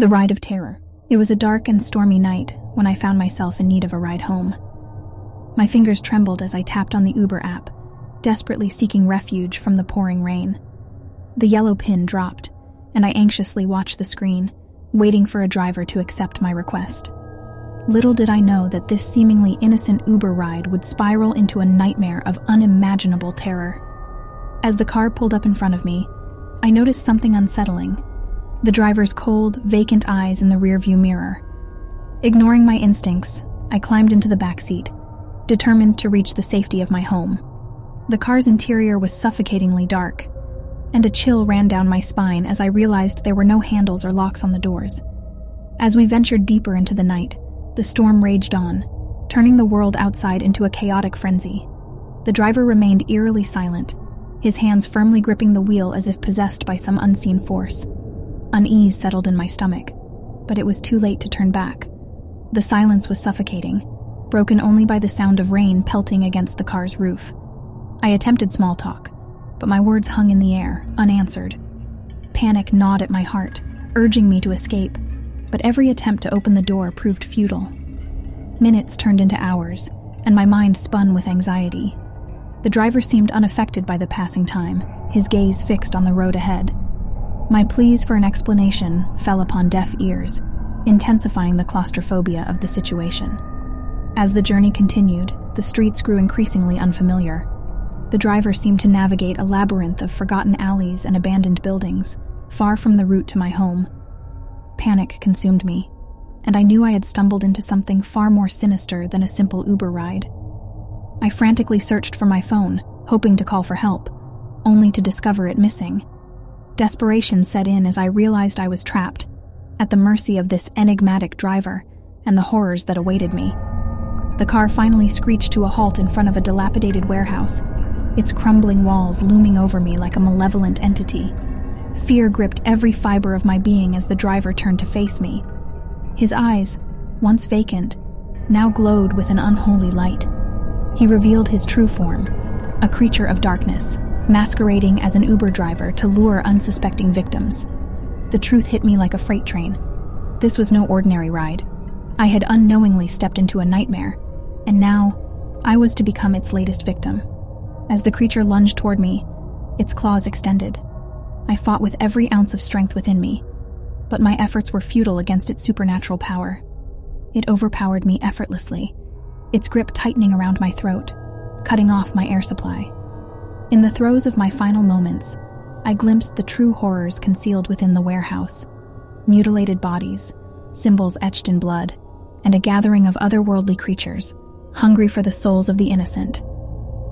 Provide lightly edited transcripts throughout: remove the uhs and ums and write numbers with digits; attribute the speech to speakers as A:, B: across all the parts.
A: The ride of terror. It was a dark and stormy night when I found myself in need of a ride home. My fingers trembled as I tapped on the Uber app, desperately seeking refuge from the pouring rain. The yellow pin dropped, and I anxiously watched the screen, waiting for a driver to accept my request. Little did I know that this seemingly innocent Uber ride would spiral into a nightmare of unimaginable terror. As the car pulled up in front of me, I noticed something unsettling: the driver's cold, vacant eyes in the rearview mirror. Ignoring my instincts, I climbed into the back seat, determined to reach the safety of my home. The car's interior was suffocatingly dark, and a chill ran down my spine as I realized there were no handles or locks on the doors. As we ventured deeper into the night, the storm raged on, turning the world outside into a chaotic frenzy. The driver remained eerily silent, his hands firmly gripping the wheel as if possessed by some unseen force. Unease settled in my stomach, but it was too late to turn back. The silence was suffocating, broken only by the sound of rain pelting against the car's roof. I attempted small talk, but my words hung in the air, unanswered. Panic gnawed at my heart, urging me to escape, but every attempt to open the door proved futile. Minutes turned into hours, and my mind spun with anxiety. The driver seemed unaffected by the passing time, his gaze fixed on the road ahead. My pleas for an explanation fell upon deaf ears, intensifying the claustrophobia of the situation. As the journey continued, the streets grew increasingly unfamiliar. The driver seemed to navigate a labyrinth of forgotten alleys and abandoned buildings, far from the route to my home. Panic consumed me, and I knew I had stumbled into something far more sinister than a simple Uber ride. I frantically searched for my phone, hoping to call for help, only to discover it missing. Desperation set in as I realized I was trapped, at the mercy of this enigmatic driver and the horrors that awaited me. The car finally screeched to a halt in front of a dilapidated warehouse, its crumbling walls looming over me like a malevolent entity. Fear gripped every fiber of my being as the driver turned to face me. His eyes, once vacant, now glowed with an unholy light. He revealed his true form, a creature of darkness, masquerading as an Uber driver to lure unsuspecting victims. The truth hit me like a freight train. This was no ordinary ride. I had unknowingly stepped into a nightmare, and now I was to become its latest victim. As the creature lunged toward me, its claws extended. I fought with every ounce of strength within me, but my efforts were futile against its supernatural power. It overpowered me effortlessly, its grip tightening around my throat, cutting off my air supply. In the throes of my final moments, I glimpsed the true horrors concealed within the warehouse: mutilated bodies, symbols etched in blood, and a gathering of otherworldly creatures, hungry for the souls of the innocent.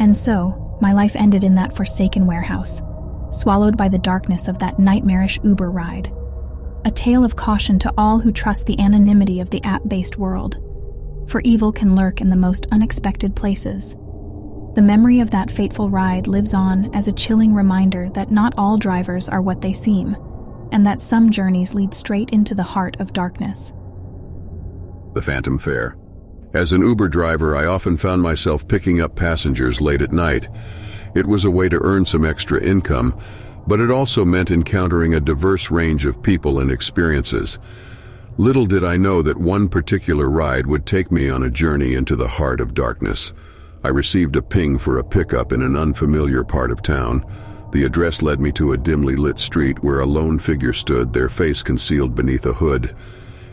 A: And so, my life ended in that forsaken warehouse, swallowed by the darkness of that nightmarish Uber ride. A tale of caution to all who trust the anonymity of the app-based world, for evil can lurk in the most unexpected places. The memory of that fateful ride lives on as a chilling reminder that not all drivers are what they seem, and that some journeys lead straight into the heart of darkness.
B: The phantom fare. As an Uber driver, I often found myself picking up passengers late at night. It was a way to earn some extra income, but it also meant encountering a diverse range of people and experiences. Little did I know that one particular ride would take me on a journey into the heart of darkness. I received a ping for a pickup in an unfamiliar part of town. The address led me to a dimly lit street where a lone figure stood, their face concealed beneath a hood.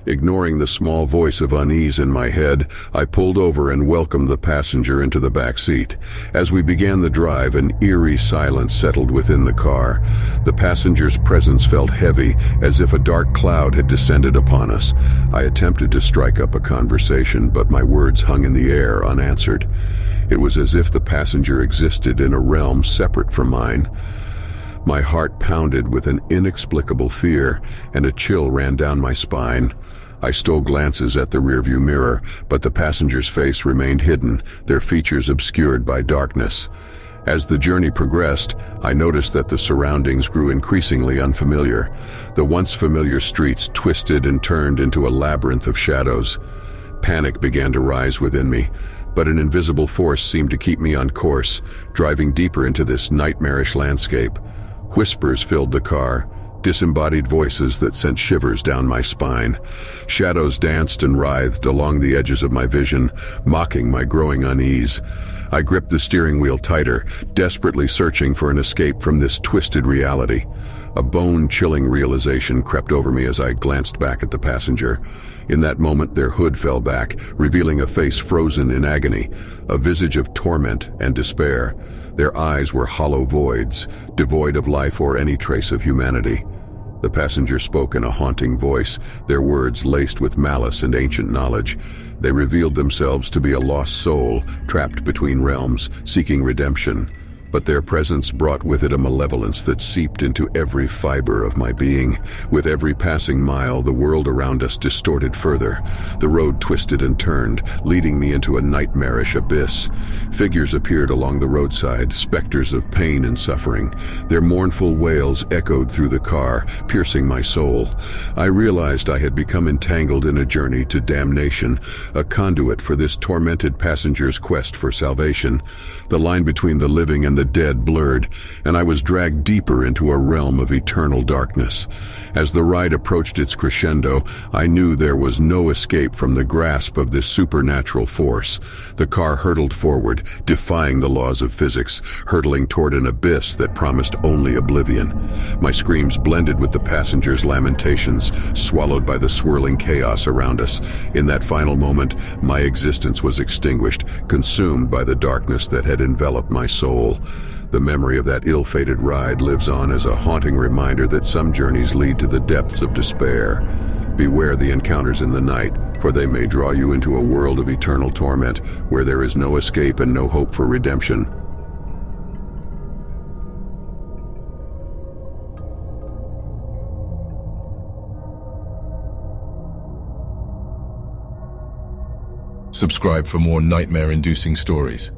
B: Ignoring the small voice of unease in my head, I pulled over and welcomed the passenger into the back seat. As we began the drive, an eerie silence settled within the car. The passenger's presence felt heavy, as if a dark cloud had descended upon us. I attempted to strike up a conversation, but my words hung in the air unanswered. It was as if the passenger existed in a realm separate from mine. My heart pounded with an inexplicable fear, and a chill ran down my spine. I stole glances at the rearview mirror, but the passenger's face remained hidden, their features obscured by darkness. As the journey progressed, I noticed that the surroundings grew increasingly unfamiliar. The once familiar streets twisted and turned into a labyrinth of shadows. Panic began to rise within me, but an invisible force seemed to keep me on course, driving deeper into this nightmarish landscape. Whispers filled the car, disembodied voices that sent shivers down my spine. Shadows danced and writhed along the edges of my vision, mocking my growing unease. I gripped the steering wheel tighter, desperately searching for an escape from this twisted reality. A bone-chilling realization crept over me as I glanced back at the passenger. In that moment, their hood fell back, revealing a face frozen in agony, a visage of torment and despair. Their eyes were hollow voids, devoid of life or any trace of humanity. The passenger spoke in a haunting voice, their words laced with malice and ancient knowledge. They revealed themselves to be a lost soul, trapped between realms, seeking redemption. But their presence brought with it a malevolence that seeped into every fiber of my being. With every passing mile, the world around us distorted further. The road twisted and turned, leading me into a nightmarish abyss. Figures appeared along the roadside, specters of pain and suffering. Their mournful wails echoed through the car, piercing my soul. I realized I had become entangled in a journey to damnation, a conduit for this tormented passenger's quest for salvation. The line between the living and the dead blurred, and I was dragged deeper into a realm of eternal darkness. As the ride approached its crescendo, I knew there was no escape from the grasp of this supernatural force. The car hurtled forward, defying the laws of physics, hurtling toward an abyss that promised only oblivion. My screams blended with the passengers' lamentations, swallowed by the swirling chaos around us. In that final moment, my existence was extinguished, consumed by the darkness that had enveloped my soul. The memory of that ill-fated ride lives on as a haunting reminder that some journeys lead to the depths of despair. Beware the encounters in the night, for they may draw you into a world of eternal torment where there is no escape and no hope for redemption.
C: Subscribe for more nightmare-inducing stories.